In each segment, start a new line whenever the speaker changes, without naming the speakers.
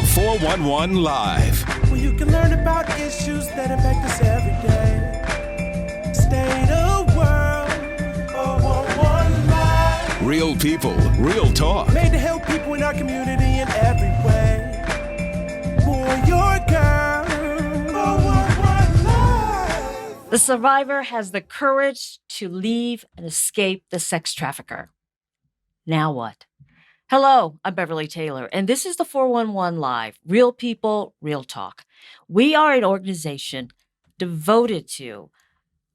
The 411 Live.
Where you can learn about issues that affect us every day. State of world, 411 Live.
Real people, real talk.
Made to help people in our community in every way. For your girl, 411 Live.
The survivor has the courage to leave and escape the sex trafficker. Now what? Hello, I'm Beverly Taylor, and this is the 411 Live, Real People, Real Talk. We are an organization devoted to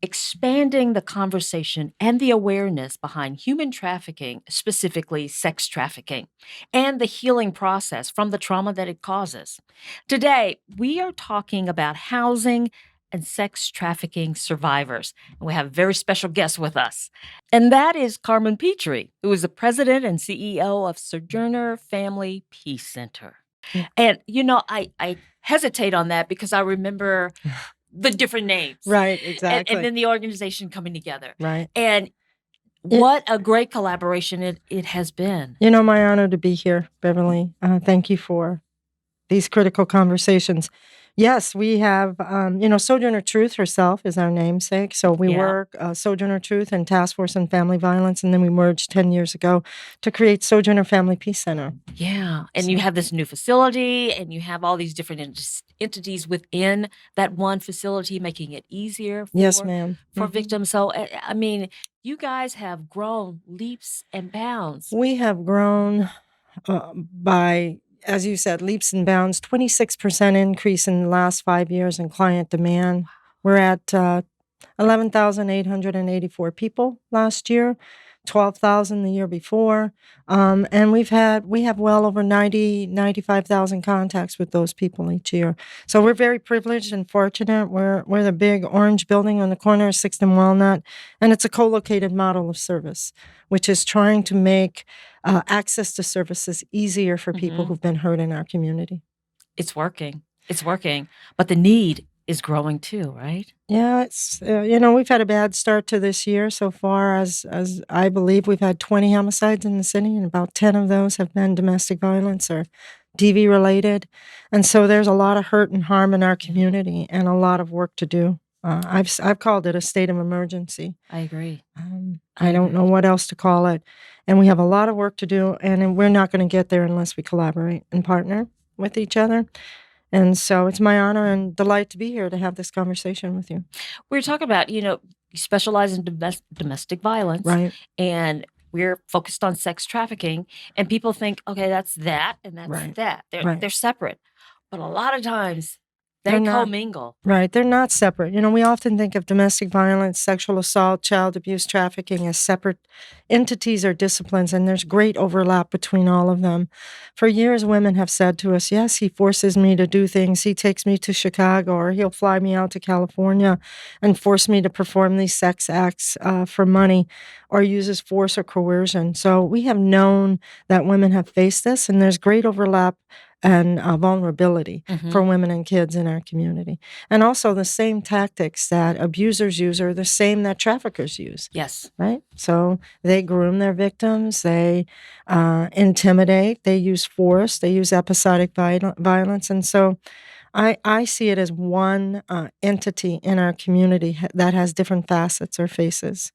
expanding the conversation and the awareness behind human trafficking, specifically sex trafficking, and the healing process from the trauma that it causes. Today, we are talking about housing and sex trafficking survivors. And we have a very special guest with us. And that is Carmen Pitre, who is the president and CEO of Sojourner Family Peace Center. And, you know, I hesitate on that because I remember the different names.
Right, exactly.
And then the organization coming together.
Right.
And what a great collaboration it has been.
You know, my honor to be here, Beverly. Thank you for these critical conversations. Yes, we have, Sojourner Truth herself is our namesake. So we work Sojourner Truth and Task Force on Family Violence, and then we merged 10 years ago to create Sojourner Family Peace Center.
Yeah, and you have this new facility, and you have all these different entities within that one facility, making it easier for,
yes, ma'am.
for victims. So, I mean, you guys have grown leaps and bounds.
We have grown by, as you said, leaps and bounds, 26% increase in the last 5 years in client demand. We're at 11,884 people last year, 12,000 the year before. And we have well over 95,000 contacts with those people each year. So we're very privileged and fortunate. We're the big orange building on the corner of 6th and Walnut, and it's a co-located model of service, which is trying to make access to services easier for people who've been hurt in our community.
It's working. It's working. But the need is growing too, right?
Yeah, it's we've had a bad start to this year so far. As I believe, we've had 20 homicides in the city, and about 10 of those have been domestic violence or DV related. And so there's a lot of hurt and harm in our community, and a lot of work to do. I've called it a state of emergency.
I agree.
I don't know what else to call it. And we have a lot of work to do, and we're not going to get there unless we collaborate and partner with each other. And so it's my honor and delight to be here to have this conversation with you.
We're talking about, you specialize in domestic violence.
Right.
And we're focused on sex trafficking. And people think, okay, that's that and that's that. They're separate. But a lot of times they commingle.
Right. They're not separate. We often think of domestic violence, sexual assault, child abuse, trafficking as separate entities or disciplines, and there's great overlap between all of them. For years, women have said to us, yes, he forces me to do things. He takes me to Chicago, or he'll fly me out to California and force me to perform these sex acts for money, or uses force or coercion. So we have known that women have faced this, and there's great overlap and vulnerability for women and kids in our community. And also the same tactics that abusers use are the same that traffickers use.
Yes.
Right? So they groom their victims, they intimidate, they use force, they use episodic violence. And so I see it as one entity in our community that has different facets or faces.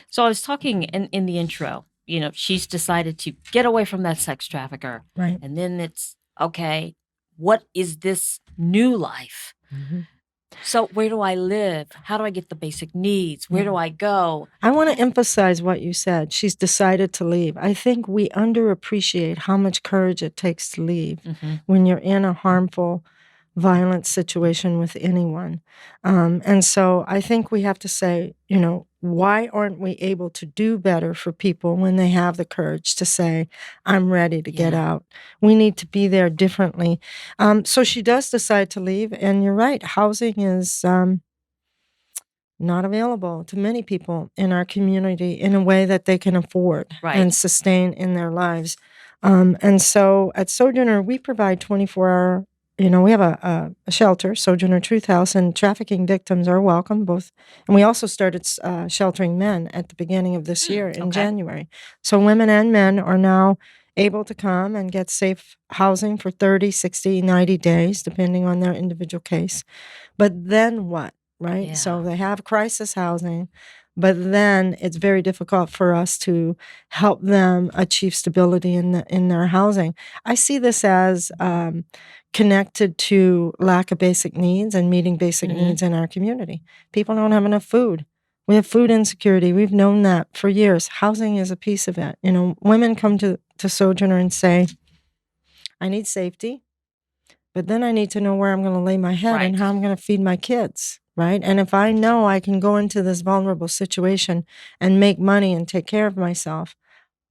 So I was talking in the intro, she's decided to get away from that sex trafficker.
Right.
And then it's, okay, what is this new life? So where do I live? How do I get the basic needs? Where do I go?
I want to emphasize what you said. She's decided to leave. I think we underappreciate how much courage it takes to leave when you're in a harmful, violent situation with anyone. And so I think we have to say, why aren't we able to do better for people when they have the courage to say, I'm ready to get out? We need to be there differently. So she does decide to leave. And you're right, housing is not available to many people in our community in a way that they can afford and sustain in their lives. And so at Surgenor, we provide 24-hour we have a shelter, Sojourner Truth House, and trafficking victims are welcome both. And we also started sheltering men at the beginning of this year in January. So women and men are now able to come and get safe housing for 30, 60, 90 days, depending on their individual case. But then what, right?
Yeah.
So they have crisis housing, but then it's very difficult for us to help them achieve stability in their housing. I see this as connected to lack of basic needs and meeting basic needs in our community. People don't have enough food. We have food insecurity. We've known that for years. Housing is a piece of it. You know, women come to Sojourner and say, I need safety, but then I need to know where I'm going to lay my head and how I'm going to feed my kids, right? And if I know I can go into this vulnerable situation and make money and take care of myself,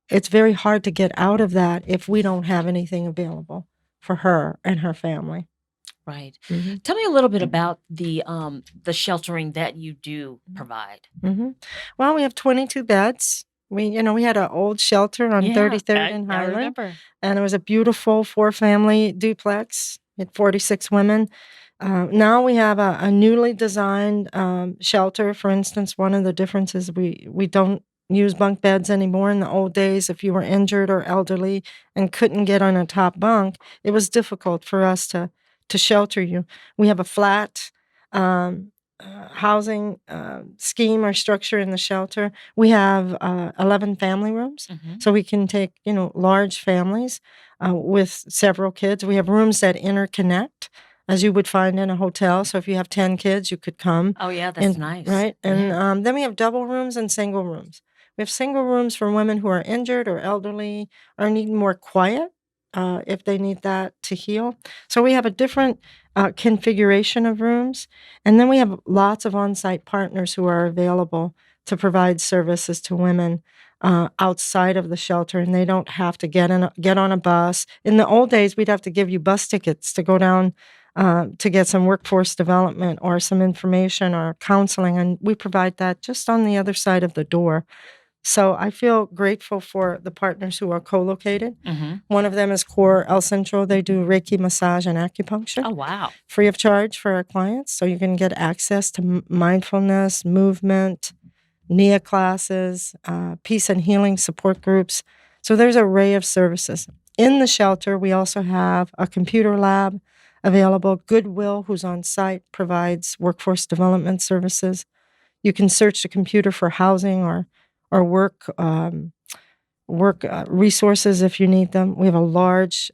it's very hard to get out of that if we don't have anything available for her and her family.
Right. Tell me a little bit about the sheltering that you do provide.
Well, we have 22 beds. We had an old shelter on 33rd and
I
Highland,
remember.
and it was a beautiful 4-family duplex. We had 46 women. Now we have a newly designed shelter. For instance, one of the differences, we don't use bunk beds anymore. In the old days, if you were injured or elderly and couldn't get on a top bunk, it was difficult for us to shelter you. We have a flat housing scheme or structure in the shelter. We have 11 family rooms, so we can take large families with several kids. We have rooms that interconnect, as you would find in a hotel. So if you have 10 kids, you could come.
Oh, yeah, that's nice.
Right? And then we have double rooms and single rooms. We have single rooms for women who are injured or elderly or need more quiet if they need that to heal. So we have a different configuration of rooms. And then we have lots of on-site partners who are available to provide services to women outside of the shelter, and they don't have to get on a bus. In the old days, we'd have to give you bus tickets to go down to get some workforce development or some information or counseling, and we provide that just on the other side of the door. So I feel grateful for the partners who are co-located. One of them is Core El Centro. They do Reiki massage and acupuncture.
Oh, wow.
Free of charge for our clients. So you can get access to mindfulness, movement, NIA classes, peace and healing support groups. So there's an array of services. In the shelter, we also have a computer lab available. Goodwill, who's on site, provides workforce development services. You can search the computer for housing or work resources if you need them. We have a large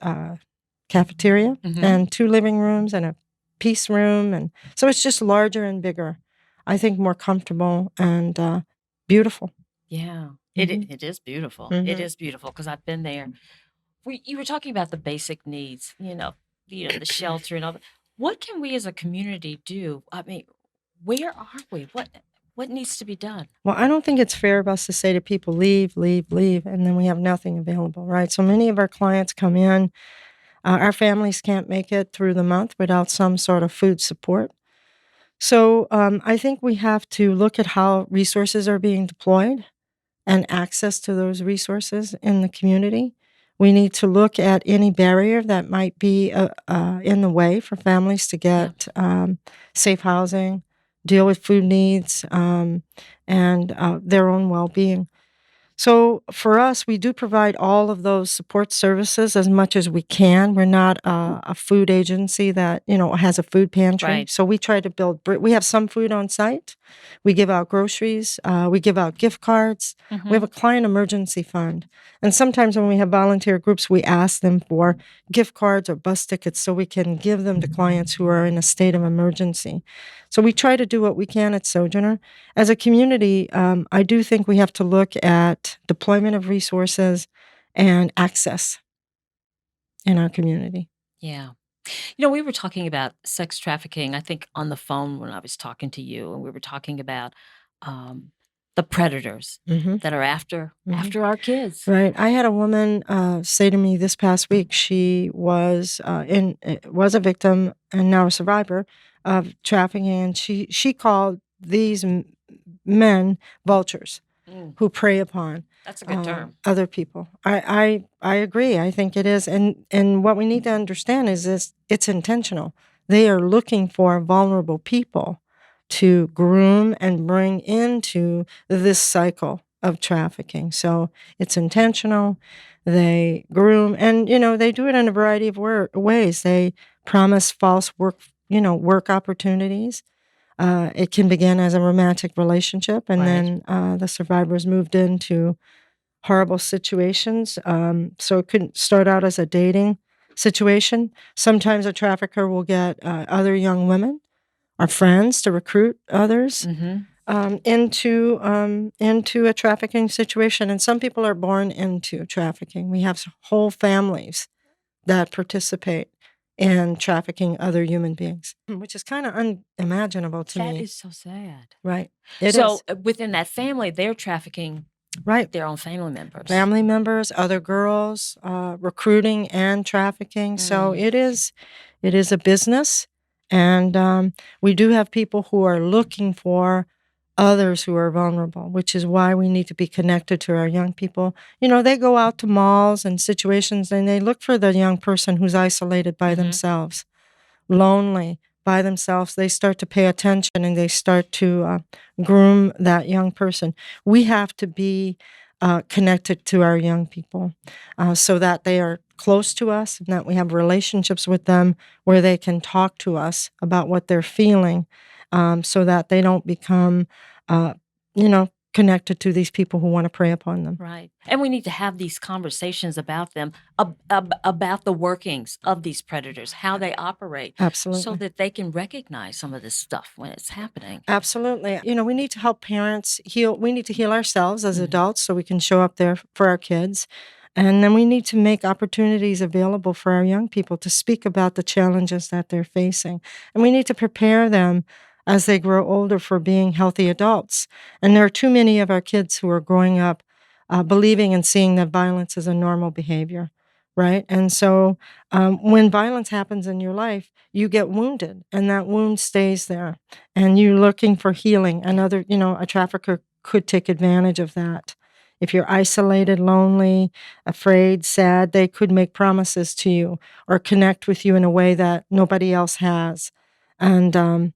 cafeteria and 2 living rooms and a peace room, and so it's just larger and bigger. I think more comfortable and beautiful.
Yeah, it is beautiful. It is beautiful because I've been there. You were talking about the basic needs, the shelter and all that. What can we as a community do? I mean, where are we? What needs to be done?
Well, I don't think it's fair of us to say to people, leave, leave, leave, and then we have nothing available, right? So many of our clients come in. Our families can't make it through the month without some sort of food support. So I think we have to look at how resources are being deployed and access to those resources in the community. We need to look at any barrier that might be in the way for families to get safe housing, deal with food needs, and their own well-being. So for us, we do provide all of those support services as much as we can. We're not a food agency that, has a food pantry.
Right.
So we try to build, we have some food on site. We give out groceries. We give out gift cards. We have a client emergency fund. And sometimes when we have volunteer groups, we ask them for gift cards or bus tickets so we can give them to clients who are in a state of emergency. So we try to do what we can at Sojourner. As a community, I do think we have to look at deployment of resources and access in our community.
Yeah. We were talking about sex trafficking, I think, on the phone when I was talking to you, and we were talking about the predators that are after our kids.
Right. I had a woman say to me this past week she was a victim and now a survivor of trafficking, and she called these men vultures who prey upon
That's a good term.
other people. I agree. I think it is, and what we need to understand is it's intentional. They are looking for vulnerable people to groom and bring into this cycle of trafficking. So it's intentional. They groom, and they do it in a variety of ways. They promise false work opportunities. It can begin as a romantic relationship, and
Right.
then the survivors moved into horrible situations. So it could start out as a dating situation. Sometimes a trafficker will get other young women or friends to recruit others
Mm-hmm.
into a trafficking situation. And some people are born into trafficking. We have whole families that participate in trafficking other human beings, which is kind of unimaginable to
That
me.
is so sad.
Right. It
So
is.
within that family, they're trafficking
Right.
their own family members.
Family members, other girls, recruiting and trafficking. So it is a business, and we do have people who are looking for others who are vulnerable, which is why we need to be connected to our young people. They go out to malls and situations, and they look for the young person who's isolated by themselves, lonely by themselves. They start to pay attention, and they start to groom that young person. We have to be connected to our young people so that they are close to us and that we have relationships with them where they can talk to us about what they're feeling, so that they don't become, uh, connected to these people who want to prey upon them.
Right. And we need to have these conversations about them, about the workings of these predators, how they operate,
Absolutely.
so that they can recognize some of this stuff when it's happening.
Absolutely. We need to help parents heal. We need to heal ourselves as adults so we can show up there for our kids. And then we need to make opportunities available for our young people to speak about the challenges that they're facing. And we need to prepare them as they grow older for being healthy adults. And there are too many of our kids who are growing up believing and seeing that violence is a normal behavior, right? And so when violence happens in your life, you get wounded, and that wound stays there. And you're looking for healing. A trafficker could take advantage of that. If you're isolated, lonely, afraid, sad, they could make promises to you or connect with you in a way that nobody else has. And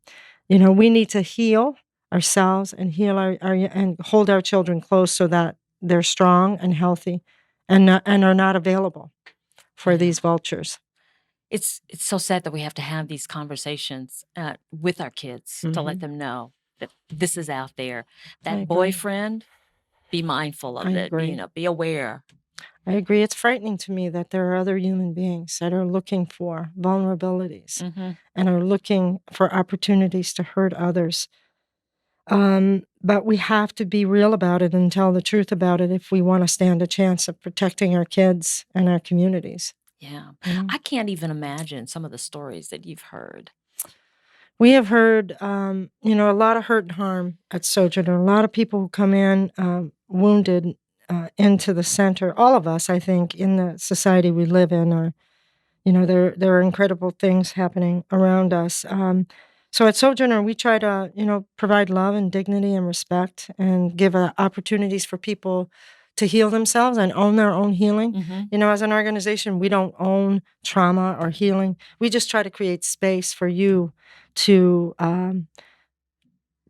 we need to heal ourselves and heal and hold our children close so that they're strong and healthy and are not available for these vultures.
It's so sad that we have to have these conversations with our kids to let them know that this is out there.
I
That
agree.
boyfriend, be mindful of
I
it.
agree.
Be aware.
I agree. It's frightening to me that there are other human beings that are looking for vulnerabilities and are looking for opportunities to hurt others. But we have to be real about it and tell the truth about it if we want to stand a chance of protecting our kids and our communities.
Yeah.
Mhm.
I can't even imagine some of the stories that you've heard.
We have heard, a lot of hurt and harm at Sojourner. A lot of people who come in wounded into the center. All of us, I think, in the society we live in are, there are incredible things happening around us. So at Sojourner, we try to, provide love and dignity and respect and give opportunities for people to heal themselves and own their own healing. As an organization, we don't own trauma or healing. We just try to create space for you to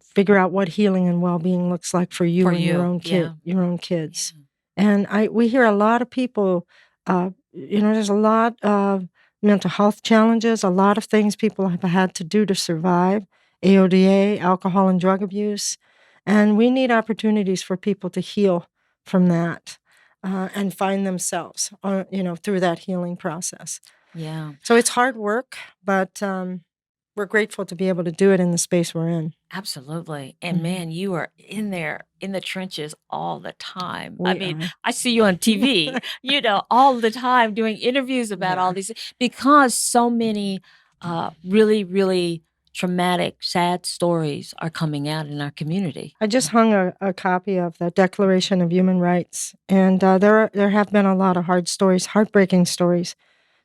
figure out what healing and well-being looks like for you
For
and your
you,
own
yeah.
your own kids. And we hear a lot of people, there's a lot of mental health challenges, a lot of things people have had to do to survive, AODA, alcohol and drug abuse. And we need opportunities for people to heal from that and find themselves, through that healing process.
Yeah.
So it's hard work, but we're grateful to be able to do it in the space we're in.
Absolutely. And man, you are in there in the trenches all the time.
We
I mean,
are.
I see you on TV, all the time doing interviews about all these, because so many really, really traumatic, sad stories are coming out in our community.
I just hung a copy of the Declaration of Human Rights, and there have been a lot of hard stories, heartbreaking stories,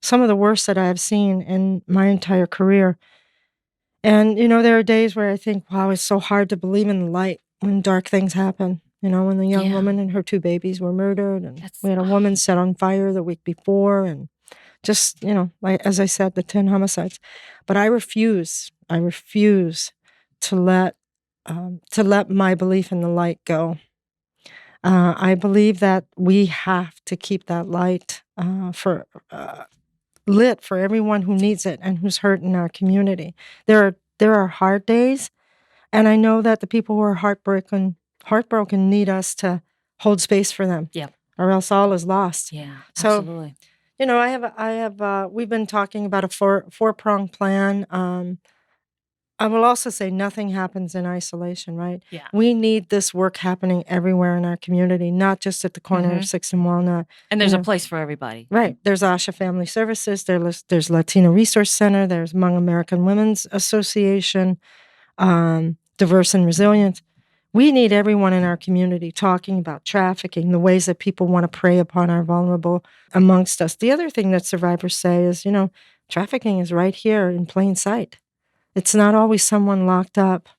some of the worst that I have seen in my entire career. And, there are days where I think, wow, it's so hard to believe in the light when dark things happen. When the young
Yeah.
woman and her 2 babies were murdered, and
That's-
we had a woman set on fire the week before, and just, like, as I said, the 10 homicides. But I refuse to let my belief in the light go. I believe that we have to keep that light lit for everyone who needs it and who's hurt in our community. There are hard days, and I know that the people who are heartbroken need us to hold space for them.
Yeah.
Or else all is lost.
Yeah,
So,
absolutely.
we've been talking about a four-pronged plan. I will also say nothing happens in isolation, right?
Yeah.
We need this work happening everywhere in our community, not just at the corner of 6th and Walnut.
And there's a place for everybody.
Right. There's Asha Family Services. There's Latino Resource Center. There's Hmong American Women's Association, Diverse and Resilient. We need everyone in our community talking about trafficking, the ways that people want to prey upon our vulnerable amongst us. The other thing that survivors say is, trafficking is right here in plain sight. It's not always someone locked up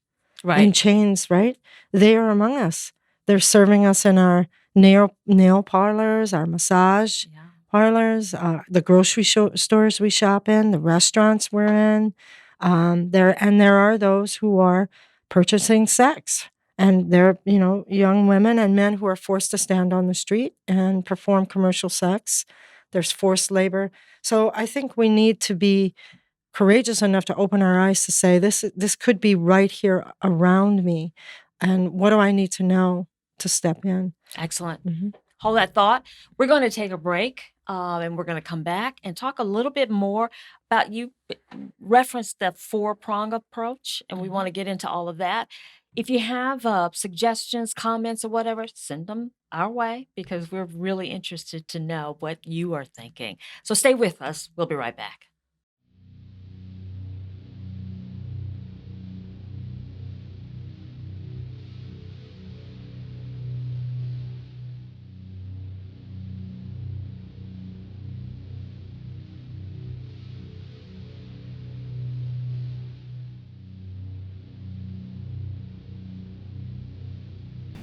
in chains, right? They are among us. They're serving us in our nail parlors, our massage parlors, the grocery stores we shop in, the restaurants we're in. There are those who are purchasing sex. And they're, young women and men who are forced to stand on the street and perform commercial sex. There's forced labor. So I think we need to be courageous enough to open our eyes to say, this could be right here around me. And what do I need to know to step in?
Excellent. Hold that thought. We're going to take a break, and we're going to come back and talk a little bit more about, you referenced the 4-prong approach, and we want to get into all of that. If you have suggestions, comments, or whatever, send them our way, because we're really interested to know what you are thinking. So stay with us. We'll be right back.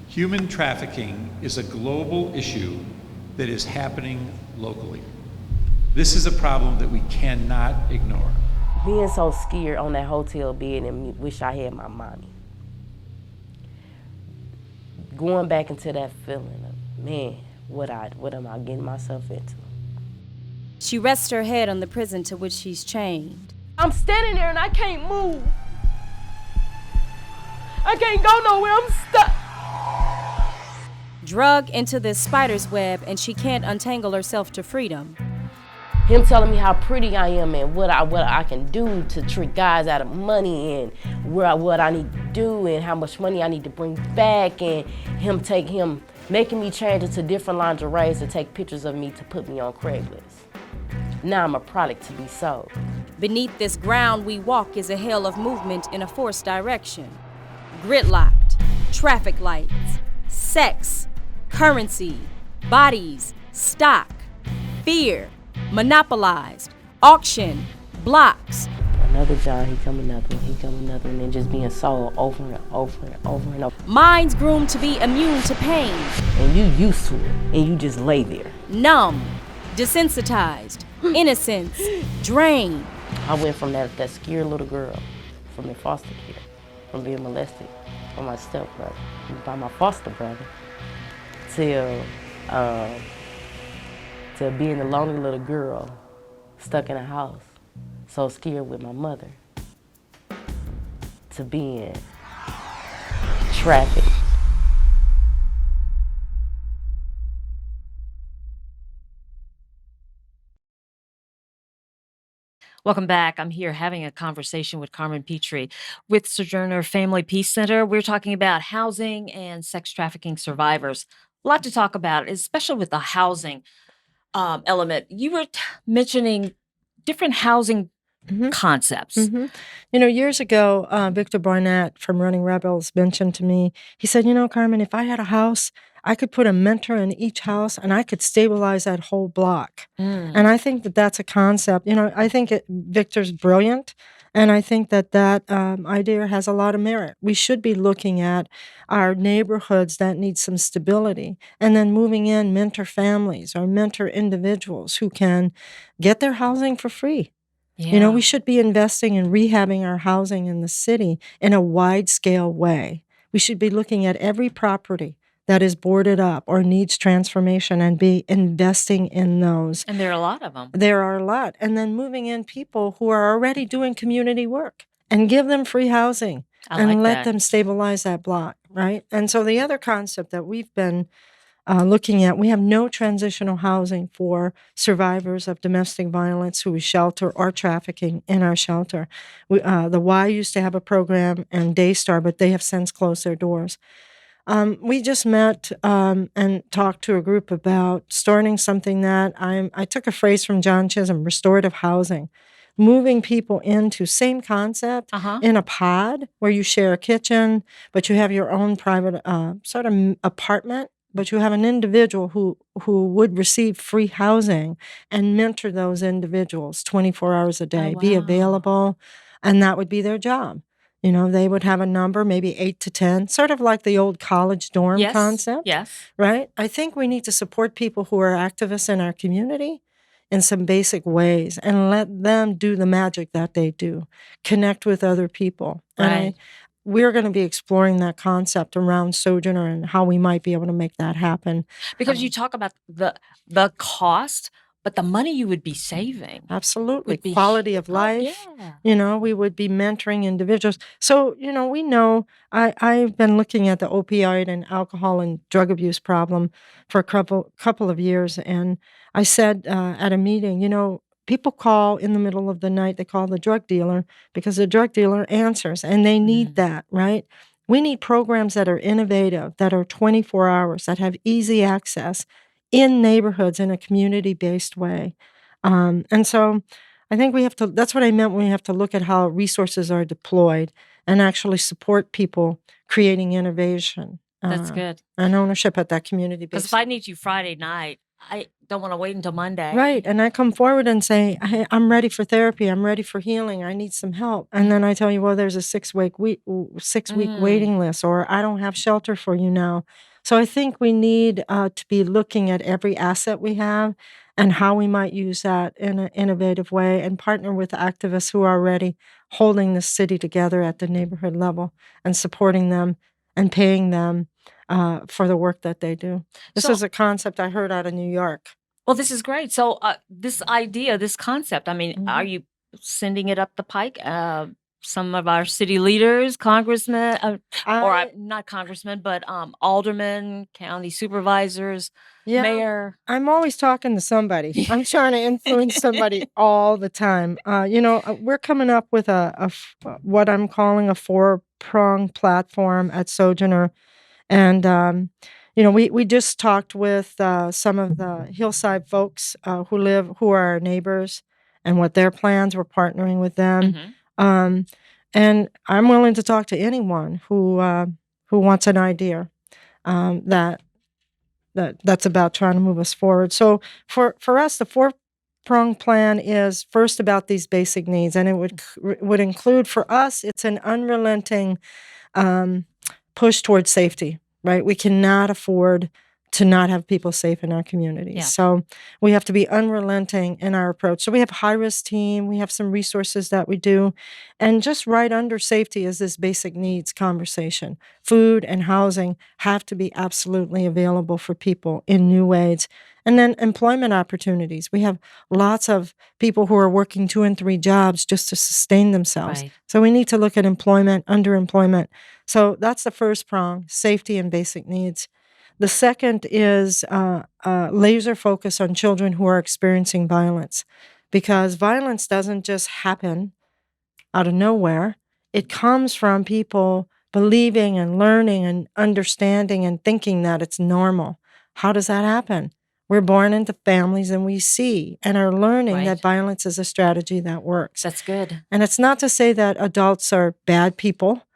Human trafficking is a global issue that is happening locally. This is a problem that we cannot ignore.
Being so scared on that hotel bed and wish I had my mommy. Going back into that feeling of, man, what am I getting myself into?
She rests her head on the prison to which she's chained.
I'm standing there and I can't move. I can't go nowhere, I'm stuck.
Drug into this spider's web, and she can't untangle herself to freedom.
Him telling me how pretty I am and what I can do to trick guys out of money and what I need to do and how much money I need to bring back, and him making me change into different lingeries to take pictures of me to put me on Craigslist. Now I'm a product to be sold.
Beneath this ground we walk is a hell of movement in a forced direction. Gridlocked, traffic lights, sex, currency, bodies, stock, fear, monopolized, auction, blocks.
Another John, he come another one, and just being sold over and over and over and over.
Minds groomed to be immune to pain.
And you used to it, and you just lay there.
Numb, desensitized, innocence, drained.
I went from that scared little girl, from in foster care, from being molested by my stepbrother, by my foster brother, to being a lonely little girl stuck in a house, so scared with my mother, to being trafficked.
Welcome back. I'm here having a conversation with Carmen Pitre with Sojourner Family Peace Center. We're talking about housing and sex trafficking survivors. A lot to talk about, especially with the housing element. You were mentioning different housing concepts.
Years ago, Victor Barnett from Running Rebels mentioned to me, he said, Carmen, if I had a house, I could put a mentor in each house and I could stabilize that whole block. And I think that that's a concept. I think Victor's brilliant. And I think that idea has a lot of merit. We should be looking at our neighborhoods that need some stability and then moving in mentor families or mentor individuals who can get their housing for free.
Yeah.
We should be investing in rehabbing our housing in the city in a wide-scale way. We should be looking at every property that is boarded up or needs transformation and be investing in those.
And there are a lot of them.
There are a lot. And then moving in people who are already doing community work and give them free housing
I
and
like
let
that.
them stabilize that block, right? And so the other concept that we've been looking at, we have no transitional housing for survivors of domestic violence who is shelter or trafficking in our shelter. The Y used to have a program and Daystar, but they have since closed their doors. We just met and talked to a group about starting something that I took a phrase from John Chisholm, restorative housing, moving people into same concept in a pod where you share a kitchen, but you have your own private sort of apartment, but you have an individual who would receive free housing and mentor those individuals 24 hours a day, be
wow.
available, and that would be their job. You know, they would have a number, maybe 8 to 10, sort of like the old college dorm concept.
Yes.
Right? I think we need to support people who are activists in our community in some basic ways and let them do the magic that they do, connect with other people.
Right.
And we're going to be exploring that concept around Sojourner and how we might be able to make that happen.
Because you talk about the cost, but the money you would be saving.
Absolutely.
Would be
Quality of life.
yeah.
You know, we would be mentoring individuals. So, you know, we know I've been looking at the opioid and alcohol and drug abuse problem for a couple of years. And I said at a meeting, you know, people call in the middle of the night, they call the drug dealer because the drug dealer answers and they need that, right? We need programs that are innovative, that are 24 hours, that have easy access in neighborhoods in a community-based way. And so I think we have to, that's what I meant when we have to look at how resources are deployed and actually support people creating innovation.
That's good.
And ownership at that community-based.
Because if I need you Friday night, I don't want to wait until Monday.
Right. And I come forward and say, hey, I'm ready for therapy. I'm ready for healing. I need some help. And then I tell you, well, there's a 6-week waiting list, or I don't have shelter for you now. So I think we need to be looking at every asset we have and how we might use that in an innovative way and partner with activists who are already holding the city together at the neighborhood level and supporting them and paying them for the work that they do. This is a concept I heard out of New York.
Well, this is great. So this idea, this concept, I mean, are you sending it up the pike? Some of our city leaders, congressmen, not congressmen, but aldermen, county supervisors, mayor.
I'm always talking to somebody. I'm trying to influence somebody all the time. You know, we're coming up with what I'm calling a 4-pronged platform at Surgenor. And, you know, we just talked with some of the hillside folks who are our neighbors and what their plans. We're partnering with them. And I'm willing to talk to anyone who wants an idea that's about trying to move us forward. So for us, the 4-pronged plan is first about these basic needs, and it would include, for us, it's an unrelenting push towards safety, right? We cannot afford to not have people safe in our communities.
Yeah.
So we have to be unrelenting in our approach. So we have a high-risk team. We have some resources that we do. And just right under safety is this basic needs conversation. Food and housing have to be absolutely available for people in new ways. And then employment opportunities. We have lots of people who are working 2 and 3 jobs just to sustain themselves.
Right.
So we need to look at employment, underemployment. So that's the first prong, safety and basic needs. The second is laser focus on children who are experiencing violence, because violence doesn't just happen out of nowhere. It comes from people believing and learning and understanding and thinking that it's normal. How does that happen? We're born into families and we see and are learning that violence is a strategy that works.
That's good.
And it's not to say that adults are bad people.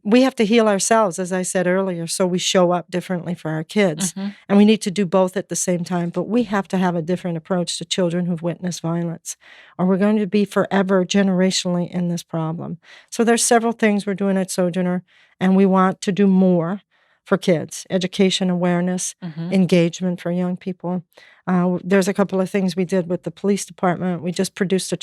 We have to heal ourselves, as I said earlier, so we show up differently for our kids. And we need to do both at the same time. But we have to have a different approach to children who've witnessed violence, or we're going to be forever generationally in this problem. So there's several things we're doing at Sojourner, and we want to do more for kids: education, awareness, engagement for young people. There's a couple of things we did with the police department. We just produced a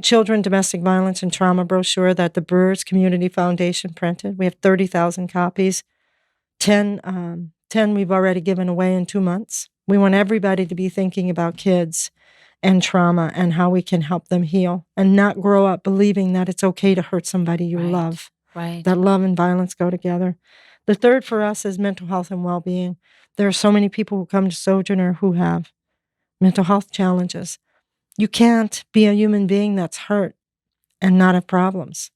children domestic violence and trauma brochure that the Brewers Community Foundation printed. We have 30,000 copies. 10 we've already given away in 2 months. We want everybody to be thinking about kids and trauma and how we can help them heal and not grow up believing that it's okay to hurt somebody you love.
Right.
That love and violence go together. The third for us is mental health and well-being. There are so many people who come to Sojourner who have mental health challenges. You can't be a human being that's hurt and not have problems.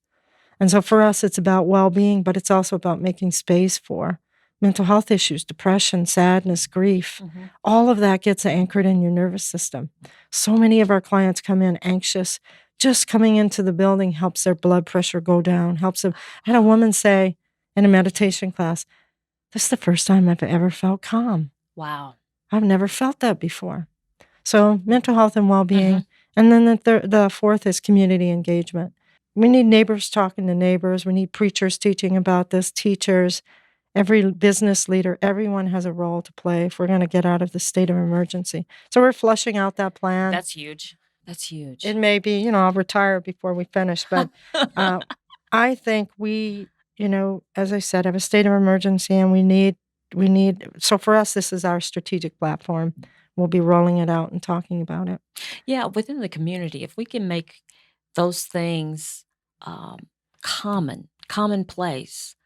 And so for us, it's about well-being, but it's also about making space for mental health issues, depression, sadness, grief. All of that gets anchored in your nervous system. So many of our clients come in anxious. Just coming into the building helps their blood pressure go down, helps them. I had a woman say in a meditation class, "This is the first time I've ever felt calm.
Wow.
I've never felt that before." So mental health and well-being. And then the fourth is community engagement. We need neighbors talking to neighbors. We need preachers teaching about this, teachers, every business leader. Everyone has a role to play if we're going to get out of the state of emergency. So we're fleshing out that plan.
That's huge. That's huge.
It may be, I'll retire before we finish, but I think we, as I said, have a state of emergency, and we need, so for us, this is our strategic platform. We'll be rolling it out and talking about it.
Yeah, within the community, if we can make those things commonplace,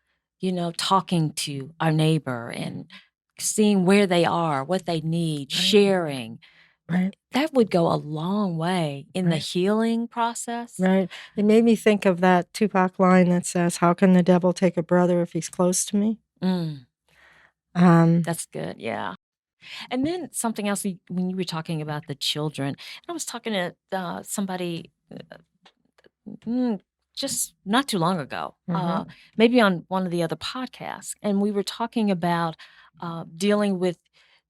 talking to our neighbor and seeing where they are, what they need, sharing,
Right.
that would go a long way in the healing process.
Right. It made me think of that Tupac line that says, "How can the devil take a brother if he's close to me?"
That's good. Yeah. And then something else, when you were talking about the children, I was talking to somebody just not too long ago, maybe on one of the other podcasts, and we were talking about dealing with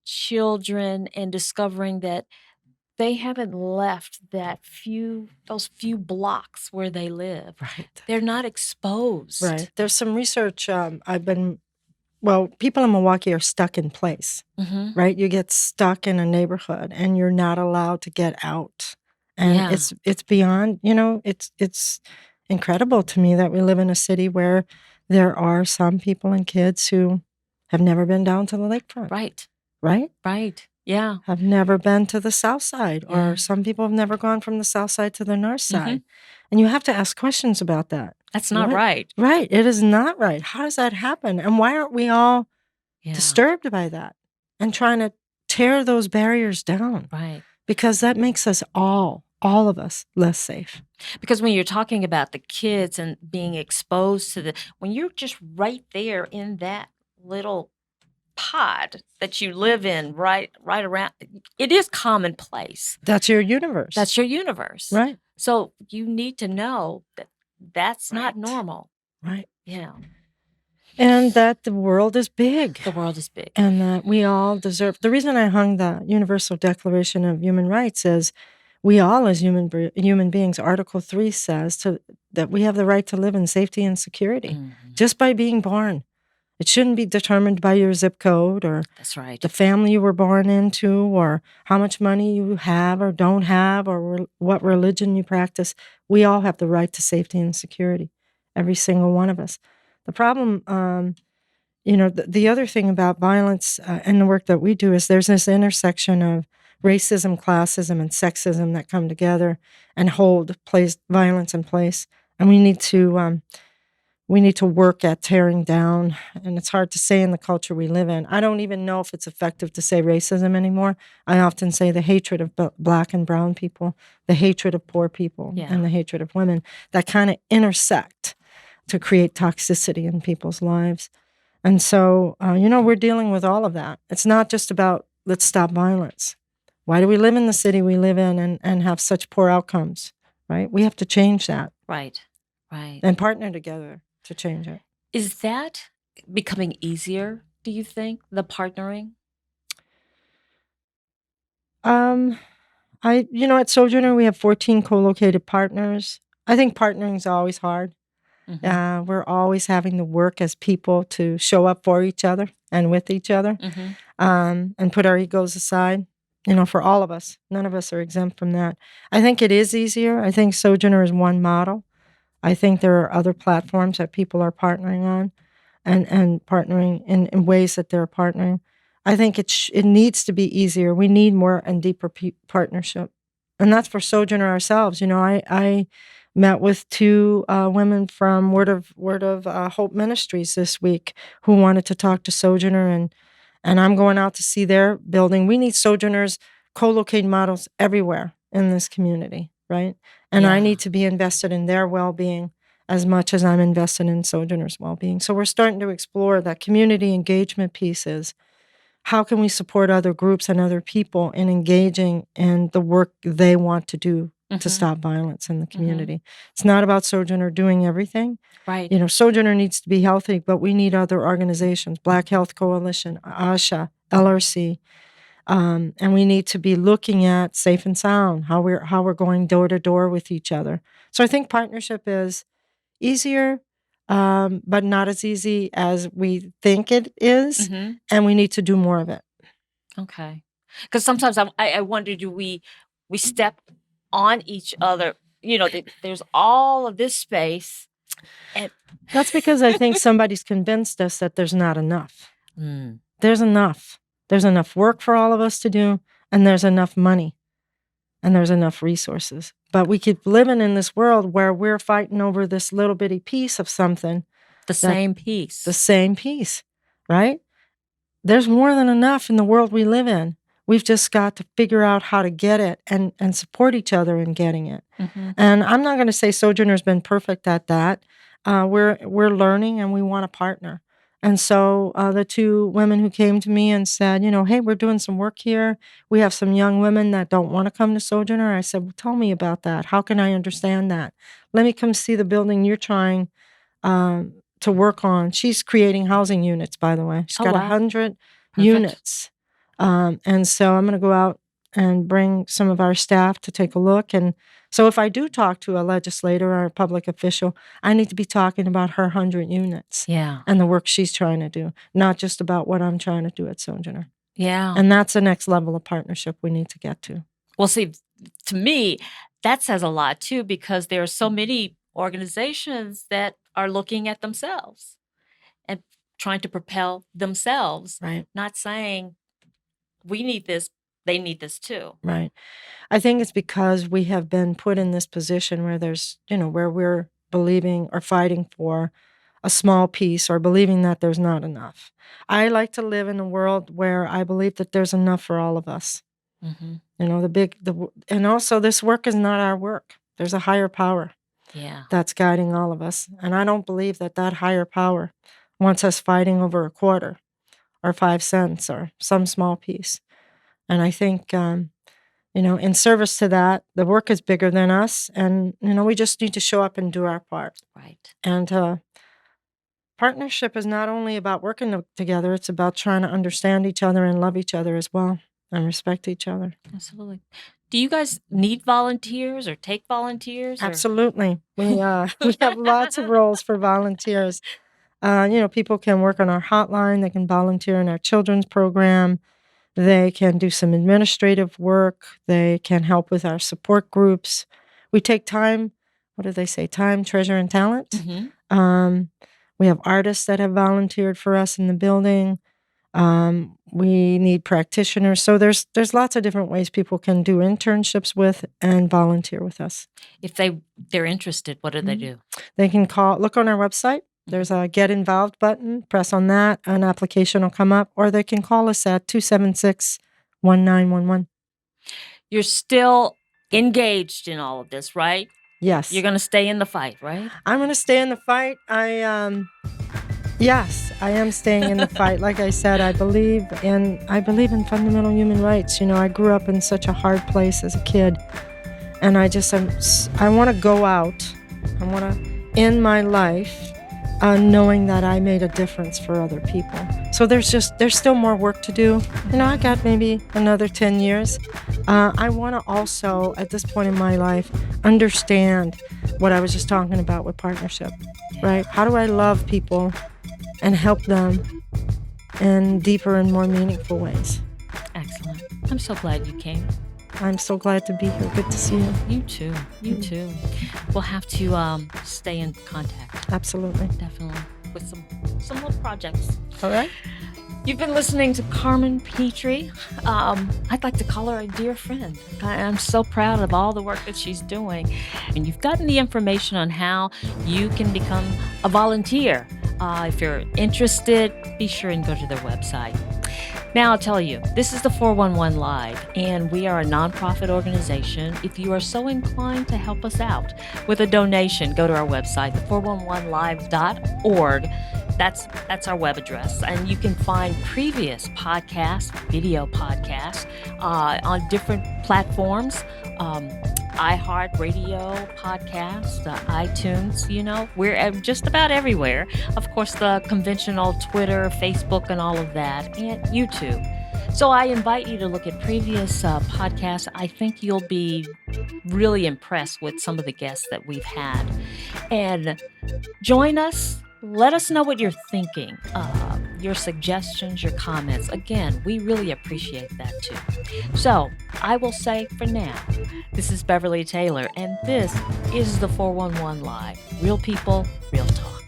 children and discovering that they haven't left those few blocks where they live.
Right.
They're not exposed.
Right. There's some research people in Milwaukee are stuck in place, right? You get stuck in a neighborhood and you're not allowed to get out. And it's beyond, it's incredible to me that we live in a city where there are some people and kids who have never been down to the lakefront.
Right.
Right?
Right. Yeah.
Have never been to the south side, or some people have never gone from the south side to the north side. And you have to ask questions about that.
That's not right.
Right. It is not right. How does that happen? And why aren't we all disturbed by that and trying to tear those barriers down?
Right.
Because that makes us all of us, less safe.
Because when you're talking about the kids and being exposed to when you're just right there in that little pod that you live in, right around, it is commonplace.
That's your universe.
That's your universe.
Right.
So you need to know that that's not normal.
Right.
Yeah.
And that the world is big.
The world is big.
And that we all deserve. The reason I hung the Universal Declaration of Human Rights is we all, as human beings, Article 3 says that we have the right to live in safety and security just by being born. It shouldn't be determined by your zip code or
that's right.
the family you were born into or how much money you have or don't have or what religion you practice. We all have the right to safety and security, every single one of us. The problem, the other thing about violence and the work that we do is there's this intersection of racism, classism, and sexism that come together and hold violence in place. And we need to work at tearing down, and it's hard to say in the culture we live in. I don't even know if it's effective to say racism anymore. I often say the hatred of Black and brown people, the hatred of poor people, and the hatred of women that kind of intersect to create toxicity in people's lives. And so, we're dealing with all of that. It's not just about let's stop violence. Why do we live in the city we live in and have such poor outcomes, right? We have to change that.
Right, right.
And partner together to change it.
Is that becoming easier, do you think, the partnering?
At Sojourner, we have 14 co-located partners. I think partnering is always hard. We're always having to work as people to show up for each other and with each other and put our egos aside, for all of us. None of us are exempt from that. I think it is easier. I think Sojourner is one model. I think there are other platforms that people are partnering on. and partnering in ways that they're partnering. I think it needs to be easier. We need more and deeper partnership. And that's for Sojourner ourselves. I met with 2 women from Word of Hope Ministries this week who wanted to talk to Sojourner, and I'm going out to see their building. We need Sojourners, co-locate models everywhere in this community, right? And I need to be invested in their well-being as much as I'm invested in Sojourner's well-being. So we're starting to explore that community engagement pieces. How can we support other groups and other people in engaging in the work they want to do to stop violence in the community? It's not about Sojourner doing everything.
Right.
Sojourner needs to be healthy, but we need other organizations, Black Health Coalition, ASHA, LRC, and we need to be looking at Safe and Sound, how we're going door to door with each other. So I think partnership is easier, but not as easy as we think it is, and we need to do more of it.
Okay. Because sometimes I wonder, do we step on each other? There's all of this space. And
that's because I think somebody's convinced us that there's not enough. There's enough. There's enough work for all of us to do, and there's enough money, and there's enough resources. But we keep living in this world where we're fighting over this little bitty piece of something.
The same piece.
The same piece, right? There's more than enough in the world we live in. We've just got to figure out how to get it and support each other in getting it. And I'm not going to say Sojourner's been perfect at that. We're learning, and we want to partner. And so the 2 women who came to me and said, hey, we're doing some work here. We have some young women that don't want to come to Sojourner. I said, well, tell me about that. How can I understand that? Let me come see the building you're trying to work on. She's creating housing units, by the way. She's got 100 units. And so I'm going to go out and bring some of our staff to take a look. And so if I do talk to a legislator or a public official, I need to be talking about her 100 units and the work she's trying to do, not just about what I'm trying to do at Sojourner.
Yeah.
And that's the next level of partnership we need to get to.
Well, see, to me, that says a lot, too, because there are so many organizations that are looking at themselves and trying to propel themselves,
right?
Not saying we need this, they need this too.
Right. I think it's because we have been put in this position where there's, where we're believing or fighting for a small piece or believing that there's not enough. I like to live in a world where I believe that there's enough for all of us. And also this work is not our work. There's a higher power that's guiding all of us. And I don't believe that higher power wants us fighting over a quarter or 5 cents or some small piece. And I think, in service to that, the work is bigger than us. And, we just need to show up and do our part.
Right.
And partnership is not only about working together, it's about trying to understand each other and love each other as well and respect each other.
Absolutely. Do you guys need volunteers or take volunteers?
Absolutely. We have lots of roles for volunteers. People can work on our hotline. They can volunteer in our children's program. They can do some administrative work. They can help with our support groups. We take time. What do they say? Time, treasure, and talent. We have artists that have volunteered for us in the building. We need practitioners. So there's lots of different ways people can do internships with and volunteer with us.
If they're interested, what do they do?
They can look on our website. There's a Get Involved button. Press on that. An application will come up. Or they can call us at 276-1911.
You're still engaged in all of this, right?
Yes.
You're going to stay in the fight, right?
I'm going to stay in the fight. Yes, I am staying in the fight. Like I said, I believe in fundamental human rights. I grew up in such a hard place as a kid. And I want to go out. I want to end my life knowing that I made a difference for other people. So there's still more work to do. I got maybe another 10 years. I want to also, at this point in my life, understand what I was just talking about with partnership, right? How do I love people and help them in deeper and more meaningful ways?
Excellent. I'm so glad you came.
I'm so glad to be here. Good to see you.
You too. You too. We'll have to stay in contact.
Absolutely.
Definitely. with some little projects.
All right.
You've been listening to Carmen Pitre. I'd like to call her a dear friend. I'm so proud of all the work that she's doing. And you've gotten the information on how you can become a volunteer. If you're interested, be sure and go to their website. Now, I'll tell you, this is the 411 Live, and we are a nonprofit organization. If you are so inclined to help us out with a donation, go to our website, the411live.org. That's our web address. And you can find previous podcasts, video podcasts, on different platforms. iHeartRadio podcast, iTunes, we're just about everywhere. Of course, the conventional Twitter, Facebook, and all of that, and YouTube. So I invite you to look at previous podcasts. I think you'll be really impressed with some of the guests that we've had. And join us. Let us know what you're thinking, your suggestions, your comments. Again, we really appreciate that too. So I will say for now, this is Beverly Taylor, and this is the 411 Live. Real people, real talk.